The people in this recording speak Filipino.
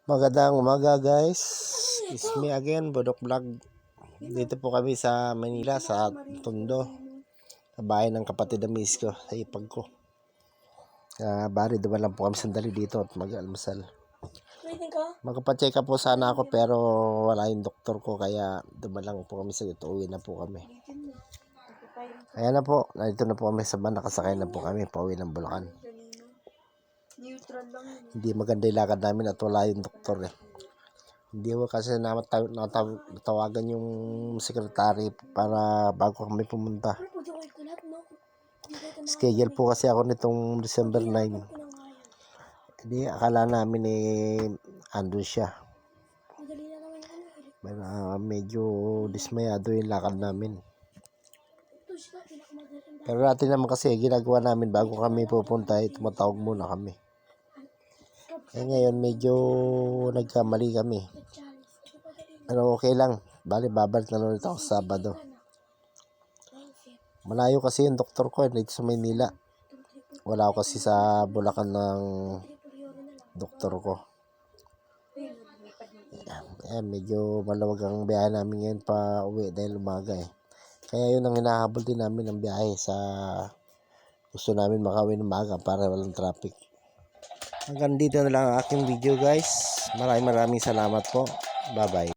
Magandang umaga guys. It's me again, Bodok Vlog. Dito po kami sa Manila, sa Tondo. Sa bahay ng kapatid na miss ko, sa ipag ko. Bari duman lang po kami sandali dito at mag-almusal. Magpacheck up po sana ako pero wala yung doktor ko kaya duman lang po kami sa dito. Uwi na po kami. Ayan na po, nandito na po kami sa van. Nakasakay na po kami, pauwi ng Bulacan. Hindi maganda yung lakad namin at wala yung doktor eh. Hindi ko kasi natawagan yung sekretary para bago kami pumunta. Schedule po kasi ako nitong December 9. Hindi, akala namin andun siya. Medyo dismayado yung lakad namin. Pero natin naman kasi ginagawa namin bago kami pupunta tumatawag muna kami. Ngayon medyo nagkamali kami. Pero okay lang. Bali babalik na ulit ako sa Sabado. Malayo kasi yung doktor ko dito sa Maynila. Wala ako kasi sa Bulacan ng doktor ko. Medyo maluwag ang biyahe namin ngayon pa uwi dahil umaga eh. Kaya yun ang hinahabol din namin ang biyahe sa gusto namin makauwi ng umaga para walang traffic. Hanggang dito na lang ang aking video guys. Maraming salamat po. Bye bye.